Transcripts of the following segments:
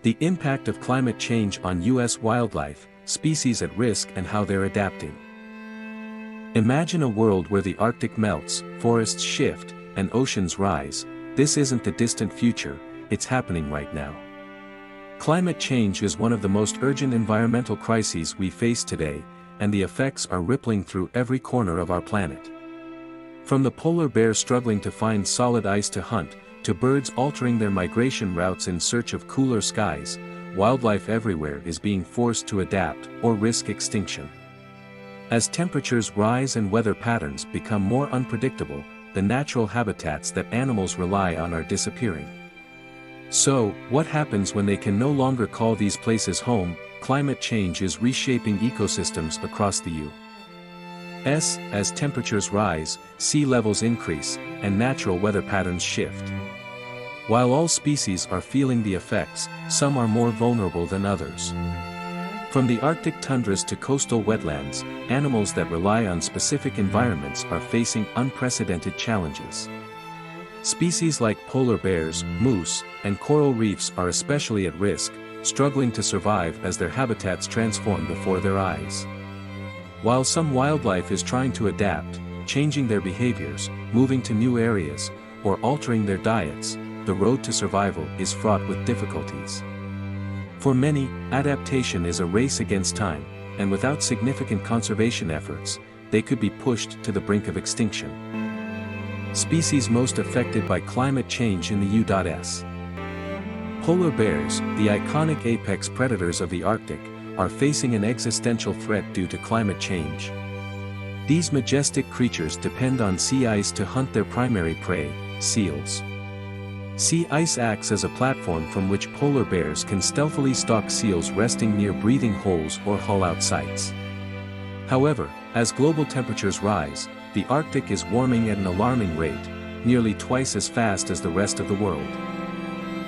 The impact of climate change on U.S. wildlife, species at risk and how they're adapting. Imagine a world where the Arctic melts, forests shift, and oceans rise. This isn't the distant future, it's happening right now. Climate change is one of the most urgent environmental crises we face today, and the effects are rippling through every corner of our planet. From the polar bear struggling to find solid ice to hunt, to birds altering their migration routes in search of cooler skies, wildlife everywhere is being forced to adapt or risk extinction. As temperatures rise and weather patterns become more unpredictable, the natural habitats that animals rely on are disappearing. So, what happens when they can no longer call these places home? Climate change is reshaping ecosystems across the U.S. As temperatures rise, sea levels increase, and natural weather patterns shift. While all species are feeling the effects, some are more vulnerable than others. From the Arctic tundras to coastal wetlands, animals that rely on specific environments are facing unprecedented challenges. Species like polar bears, moose, and coral reefs are especially at risk, struggling to survive as their habitats transform before their eyes. While some wildlife is trying to adapt, changing their behaviors, moving to new areas, or altering their diets, the road to survival is fraught with difficulties. For many, adaptation is a race against time, and without significant conservation efforts, they could be pushed to the brink of extinction. Species most affected by climate change in the U.S. Polar bears, the iconic apex predators of the Arctic, are facing an existential threat due to climate change. These majestic creatures depend on sea ice to hunt their primary prey, seals. Sea ice acts as a platform from which polar bears can stealthily stalk seals resting near breathing holes or hull-out sites. However, as global temperatures rise, the Arctic is warming at an alarming rate, nearly twice as fast as the rest of the world.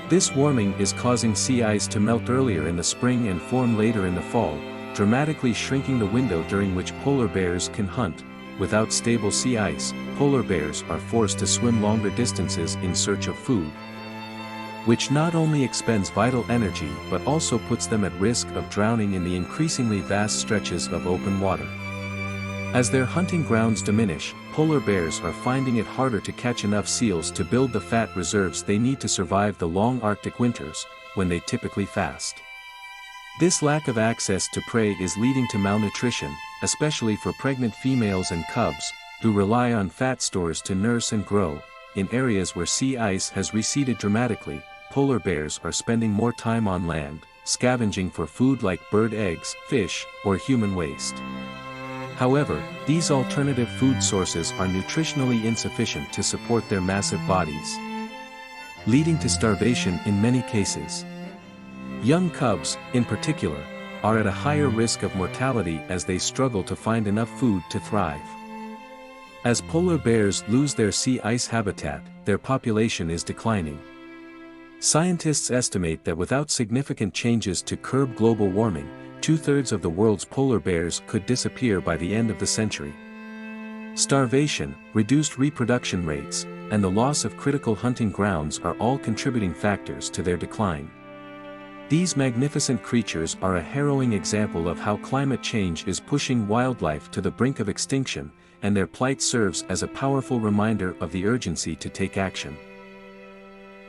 This warming is causing sea ice to melt earlier in the spring and form later in the fall, dramatically shrinking the window during which polar bears can hunt. Without stable sea ice, polar bears are forced to swim longer distances in search of food, which not only expends vital energy but also puts them at risk of drowning in the increasingly vast stretches of open water. As their hunting grounds diminish, polar bears are finding it harder to catch enough seals to build the fat reserves they need to survive the long Arctic winters, when they typically fast. This lack of access to prey is leading to malnutrition, especially for pregnant females and cubs, who rely on fat stores to nurse and grow. In areas where sea ice has receded dramatically, polar bears are spending more time on land, scavenging for food like bird eggs, fish, or human waste. However, these alternative food sources are nutritionally insufficient to support their massive bodies, leading to starvation in many cases. Young cubs, in particular, are at a higher risk of mortality as they struggle to find enough food to thrive. As polar bears lose their sea ice habitat, their population is declining. Scientists estimate that without significant changes to curb global warming, 2/3 of the world's polar bears could disappear by the end of the century. Starvation, reduced reproduction rates, and the loss of critical hunting grounds are all contributing factors to their decline. These magnificent creatures are a harrowing example of how climate change is pushing wildlife to the brink of extinction, and their plight serves as a powerful reminder of the urgency to take action.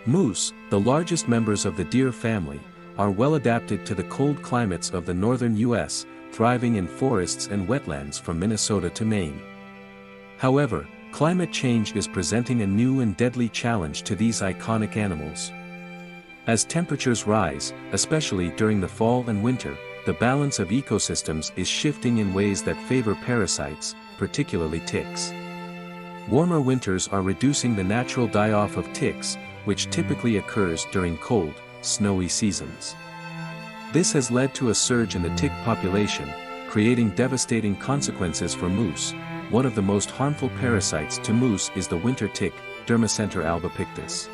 Moose, the largest members of the deer family, are well adapted to the cold climates of the northern U.S., thriving in forests and wetlands from Minnesota to Maine. However, climate change is presenting a new and deadly challenge to these iconic animals. As temperatures rise, especially during the fall and winter, the balance of ecosystems is shifting in ways that favor parasites, particularly ticks. Warmer winters are reducing the natural die-off of ticks, which typically occurs during cold, snowy seasons. This has led to a surge in the tick population, creating devastating consequences for moose. One of the most harmful parasites to moose is the winter tick, Dermacentor albopictus.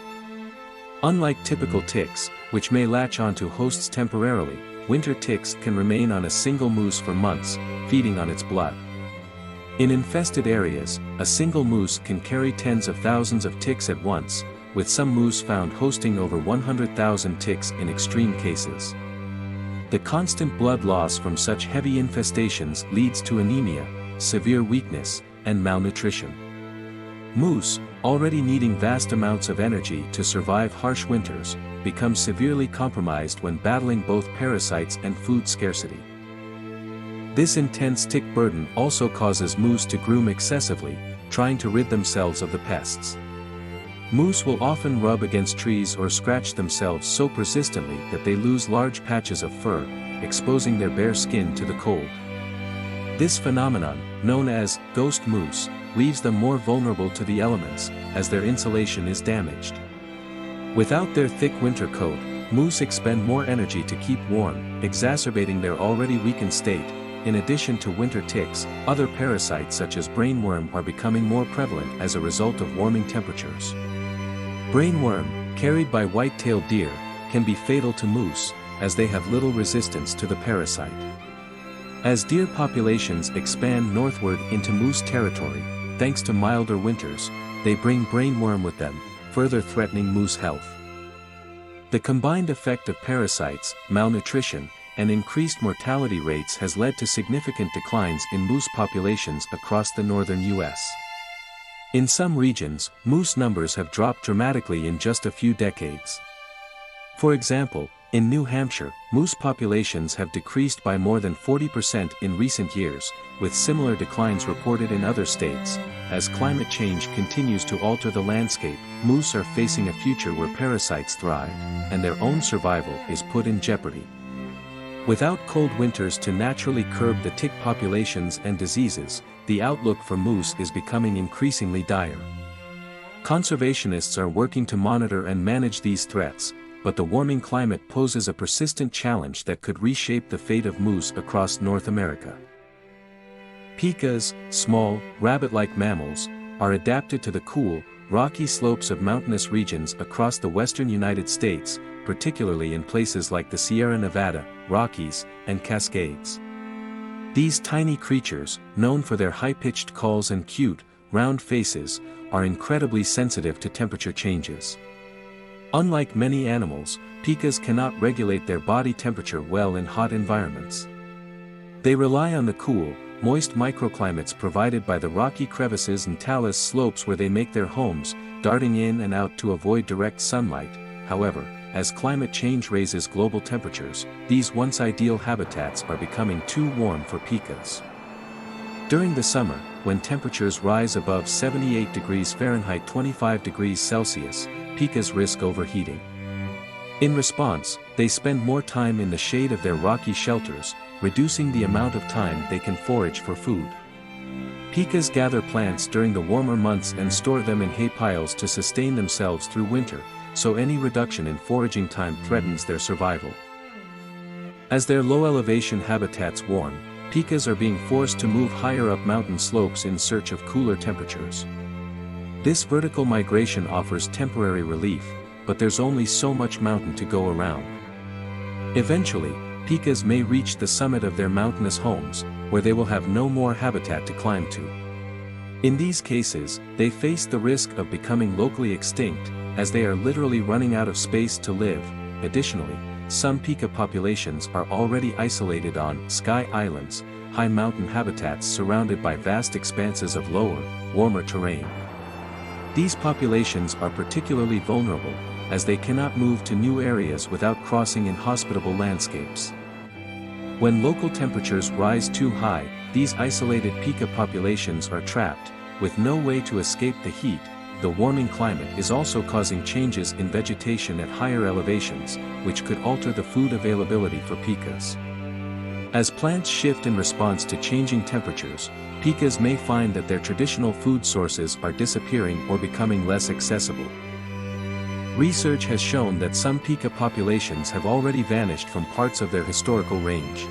Unlike typical ticks, which may latch onto hosts temporarily, winter ticks can remain on a single moose for months, feeding on its blood. In infested areas, a single moose can carry tens of thousands of ticks at once, with some moose found hosting over 100,000 ticks in extreme cases. The constant blood loss from such heavy infestations leads to anemia, severe weakness, and malnutrition. Moose, already needing vast amounts of energy to survive harsh winters, become severely compromised when battling both parasites and food scarcity. This intense tick burden also causes moose to groom excessively, trying to rid themselves of the pests. Moose will often rub against trees or scratch themselves so persistently that they lose large patches of fur, exposing their bare skin to the cold. This phenomenon, known as ghost moose, leaves them more vulnerable to the elements, as their insulation is damaged. Without their thick winter coat, moose expend more energy to keep warm, exacerbating their already weakened state. In addition to winter ticks, other parasites such as brainworm are becoming more prevalent as a result of warming temperatures. Brainworm, carried by white-tailed deer, can be fatal to moose, as they have little resistance to the parasite. As deer populations expand northward into moose territory, thanks to milder winters, they bring brainworm with them, further threatening moose health. The combined effect of parasites, malnutrition, and increased mortality rates has led to significant declines in moose populations across the northern U.S. In some regions, moose numbers have dropped dramatically in just a few decades. For example, in New Hampshire, moose populations have decreased by more than 40% in recent years, with similar declines reported in other states. As climate change continues to alter the landscape, moose are facing a future where parasites thrive, and their own survival is put in jeopardy. Without cold winters to naturally curb the tick populations and diseases, the outlook for moose is becoming increasingly dire. Conservationists are working to monitor and manage these threats, but the warming climate poses a persistent challenge that could reshape the fate of moose across North America. Pikas, small, rabbit-like mammals, are adapted to the cool, rocky slopes of mountainous regions across the western United States, particularly in places like the Sierra Nevada, Rockies, and Cascades. These tiny creatures, known for their high-pitched calls and cute, round faces, are incredibly sensitive to temperature changes. Unlike many animals, pikas cannot regulate their body temperature well in hot environments. They rely on the cool, moist microclimates provided by the rocky crevices and talus slopes where they make their homes, darting in and out to avoid direct sunlight. However, as climate change raises global temperatures, these once ideal habitats are becoming too warm for pikas. During the summer, when temperatures rise above 78 degrees Fahrenheit 25 degrees Celsius, pikas risk overheating. In response, they spend more time in the shade of their rocky shelters, reducing the amount of time they can forage for food. Pikas gather plants during the warmer months and store them in hay piles to sustain themselves through winter, so any reduction in foraging time threatens their survival. As their low-elevation habitats warm, pikas are being forced to move higher up mountain slopes in search of cooler temperatures. This vertical migration offers temporary relief, but there's only so much mountain to go around. Eventually, pikas may reach the summit of their mountainous homes, where they will have no more habitat to climb to. In these cases, they face the risk of becoming locally extinct, as they are literally running out of space to live. Additionally, some pika populations are already isolated on sky islands, high mountain habitats surrounded by vast expanses of lower, warmer terrain. These populations are particularly vulnerable, as they cannot move to new areas without crossing inhospitable landscapes. When local temperatures rise too high, these isolated pika populations are trapped, with no way to escape the heat. The warming climate is also causing changes in vegetation at higher elevations, which could alter the food availability for pikas. As plants shift in response to changing temperatures, pikas may find that their traditional food sources are disappearing or becoming less accessible. Research has shown that some pika populations have already vanished from parts of their historical range.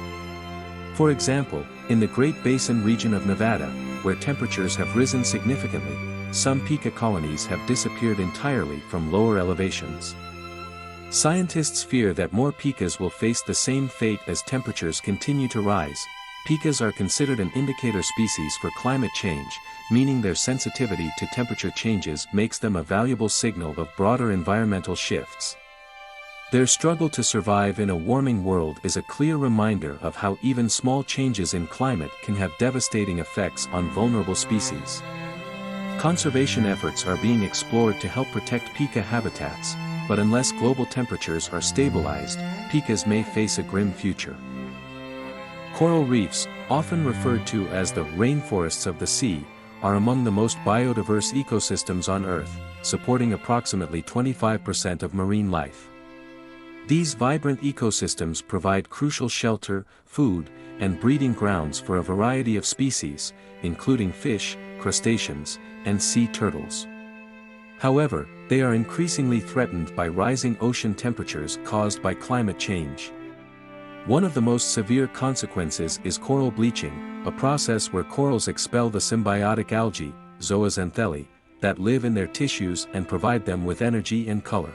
For example, in the Great Basin region of Nevada, where temperatures have risen significantly, some pika colonies have disappeared entirely from lower elevations. Scientists fear that more pikas will face the same fate as temperatures continue to rise, Pikas are considered an indicator species for climate change, meaning their sensitivity to temperature changes makes them a valuable signal of broader environmental shifts. Their struggle to survive in a warming world is a clear reminder of how even small changes in climate can have devastating effects on vulnerable species. Conservation efforts are being explored to help protect pika habitats, but unless global temperatures are stabilized, pikas may face a grim future. Coral reefs, often referred to as the rainforests of the sea, are among the most biodiverse ecosystems on Earth, supporting approximately 25% of marine life. These vibrant ecosystems provide crucial shelter, food, and breeding grounds for a variety of species, including fish, crustaceans, and sea turtles. However, they are increasingly threatened by rising ocean temperatures caused by climate change. One of the most severe consequences is coral bleaching, a process where corals expel the symbiotic algae, zooxanthellae, that live in their tissues and provide them with energy and color.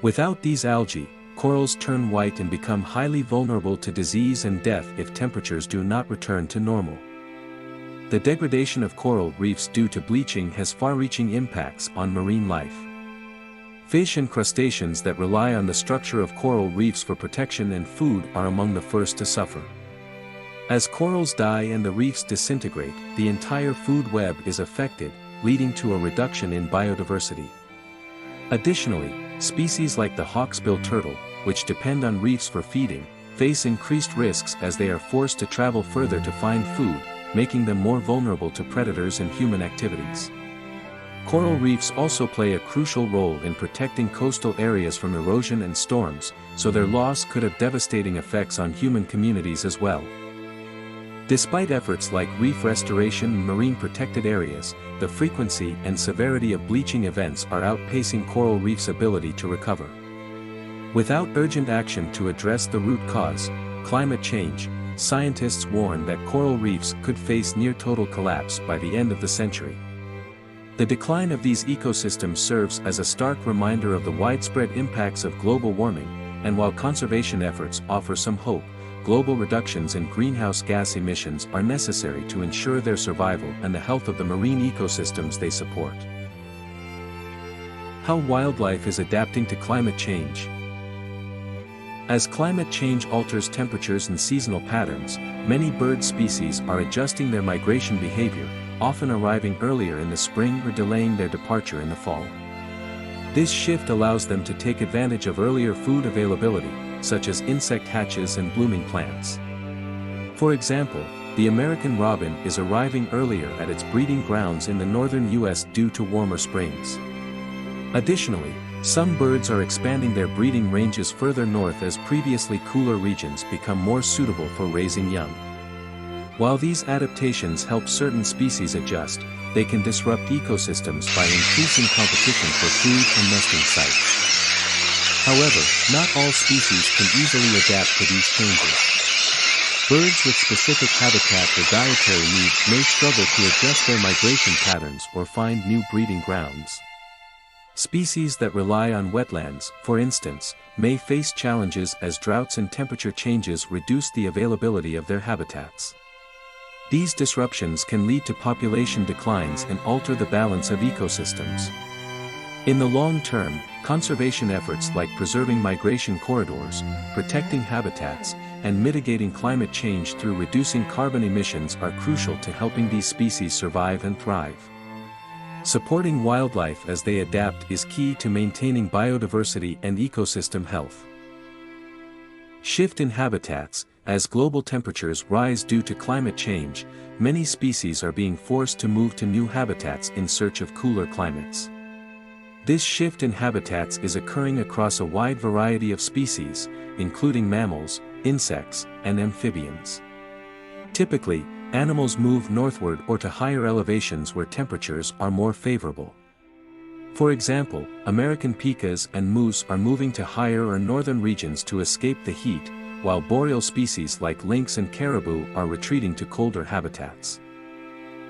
Without these algae, corals turn white and become highly vulnerable to disease and death if temperatures do not return to normal. The degradation of coral reefs due to bleaching has far-reaching impacts on marine life. Fish and crustaceans that rely on the structure of coral reefs for protection and food are among the first to suffer. As corals die and the reefs disintegrate, the entire food web is affected, leading to a reduction in biodiversity. Additionally, species like the hawksbill turtle, which depend on reefs for feeding, face increased risks as they are forced to travel further to find food, making them more vulnerable to predators and human activities. Coral reefs also play a crucial role in protecting coastal areas from erosion and storms, so their loss could have devastating effects on human communities as well. Despite efforts like reef restoration and marine protected areas, the frequency and severity of bleaching events are outpacing coral reefs' ability to recover. Without urgent action to address the root cause, climate change, scientists warn that coral reefs could face near total collapse by the end of the century. The decline of these ecosystems serves as a stark reminder of the widespread impacts of global warming, and while conservation efforts offer some hope, global reductions in greenhouse gas emissions are necessary to ensure their survival and the health of the marine ecosystems they support. How wildlife is adapting to climate change. As climate change alters temperatures and seasonal patterns, many bird species are adjusting their migration behavior, often arriving earlier in the spring or delaying their departure in the fall. This shift allows them to take advantage of earlier food availability, such as insect hatches and blooming plants. For example, the American robin is arriving earlier at its breeding grounds in the northern U.S. due to warmer springs. Additionally, some birds are expanding their breeding ranges further north as previously cooler regions become more suitable for raising young. While these adaptations help certain species adjust, they can disrupt ecosystems by increasing competition for food and nesting sites. However, not all species can easily adapt to these changes. Birds with specific habitat or dietary needs may struggle to adjust their migration patterns or find new breeding grounds. Species that rely on wetlands, for instance, may face challenges as droughts and temperature changes reduce the availability of their habitats. These disruptions can lead to population declines and alter the balance of ecosystems. In the long term, conservation efforts like preserving migration corridors, protecting habitats, and mitigating climate change through reducing carbon emissions are crucial to helping these species survive and thrive. Supporting wildlife as they adapt is key to maintaining biodiversity and ecosystem health. Shift in habitats. As global temperatures rise due to climate change, many species are being forced to move to new habitats in search of cooler climates. This shift in habitats is occurring across a wide variety of species, including mammals, insects, and amphibians. Typically, animals move northward or to higher elevations where temperatures are more favorable. For example, American pikas and moose are moving to higher or northern regions to escape the heat, while boreal species like lynx and caribou are retreating to colder habitats.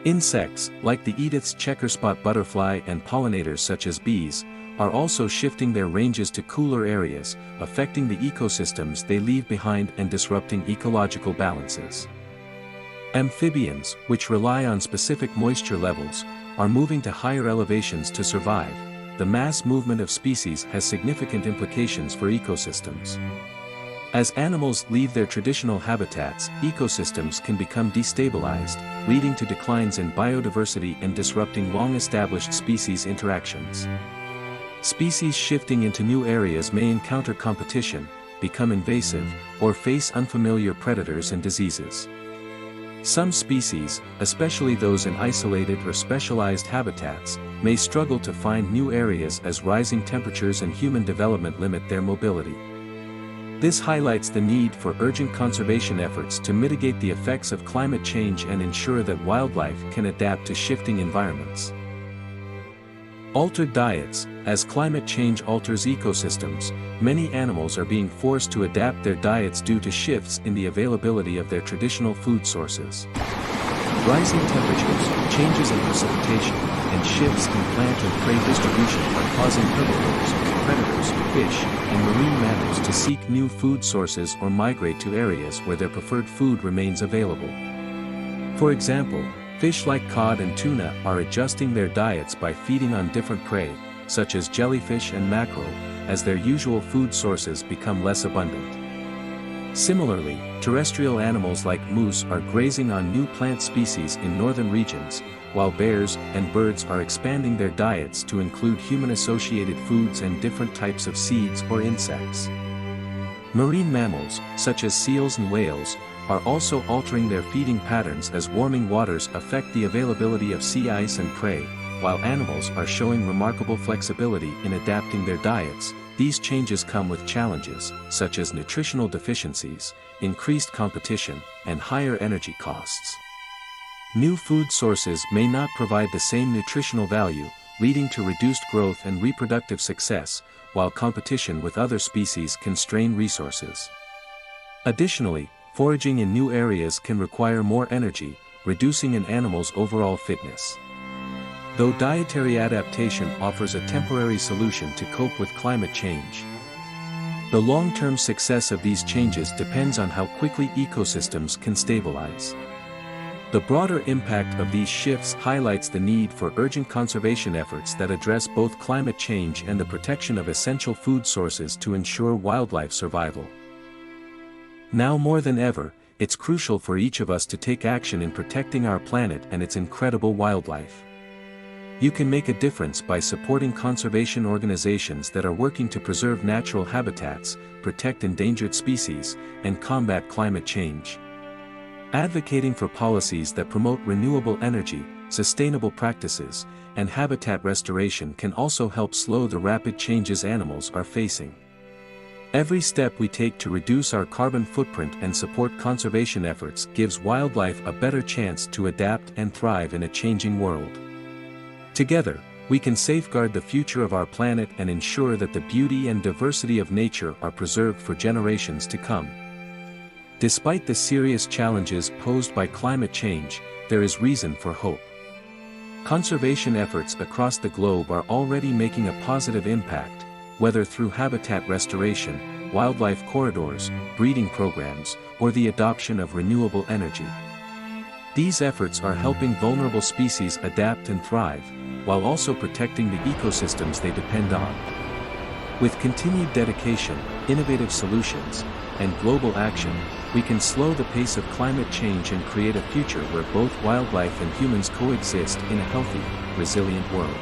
Insects, like the Edith's checkerspot butterfly and pollinators such as bees, are also shifting their ranges to cooler areas, affecting the ecosystems they leave behind and disrupting ecological balances. Amphibians, which rely on specific moisture levels, are moving to higher elevations to survive. The mass movement of species has significant implications for ecosystems. As animals leave their traditional habitats, ecosystems can become destabilized, leading to declines in biodiversity and disrupting long-established species interactions. Species shifting into new areas may encounter competition, become invasive, or face unfamiliar predators and diseases. Some species, especially those in isolated or specialized habitats, may struggle to find new areas as rising temperatures and human development limit their mobility. This highlights the need for urgent conservation efforts to mitigate the effects of climate change and ensure that wildlife can adapt to shifting environments. Altered diets. As climate change alters ecosystems, many animals are being forced to adapt their diets due to shifts in the availability of their traditional food sources. Rising temperatures, changes in precipitation, and shifts in plant and prey distribution are causing herbivores, predators, fish, and marine mammals to seek new food sources or migrate to areas where their preferred food remains available. For example, fish like cod and tuna are adjusting their diets by feeding on different prey, such as jellyfish and mackerel, as their usual food sources become less abundant. Similarly, terrestrial animals like moose are grazing on new plant species in northern regions, while bears and birds are expanding their diets to include human-associated foods and different types of seeds or insects. Marine mammals, such as seals and whales, are also altering their feeding patterns as warming waters affect the availability of sea ice and prey. While animals are showing remarkable flexibility in adapting their diets, these changes come with challenges, such as nutritional deficiencies, increased competition, and higher energy costs. New food sources may not provide the same nutritional value, leading to reduced growth and reproductive success, while competition with other species can strain resources. Additionally, foraging in new areas can require more energy, reducing an animal's overall fitness. Though dietary adaptation offers a temporary solution to cope with climate change, the long-term success of these changes depends on how quickly ecosystems can stabilize. The broader impact of these shifts highlights the need for urgent conservation efforts that address both climate change and the protection of essential food sources to ensure wildlife survival. Now more than ever, it's crucial for each of us to take action in protecting our planet and its incredible wildlife. You can make a difference by supporting conservation organizations that are working to preserve natural habitats, protect endangered species, and combat climate change. Advocating for policies that promote renewable energy, sustainable practices, and habitat restoration can also help slow the rapid changes animals are facing. Every step we take to reduce our carbon footprint and support conservation efforts gives wildlife a better chance to adapt and thrive in a changing world. Together, we can safeguard the future of our planet and ensure that the beauty and diversity of nature are preserved for generations to come. Despite the serious challenges posed by climate change, there is reason for hope. Conservation efforts across the globe are already making a positive impact, whether through habitat restoration, wildlife corridors, breeding programs, or the adoption of renewable energy. These efforts are helping vulnerable species adapt and thrive, while also protecting the ecosystems they depend on. With continued dedication, innovative solutions, and global action, we can slow the pace of climate change and create a future where both wildlife and humans coexist in a healthy, resilient world.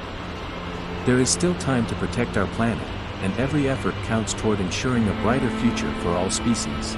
There is still time to protect our planet, and every effort counts toward ensuring a brighter future for all species.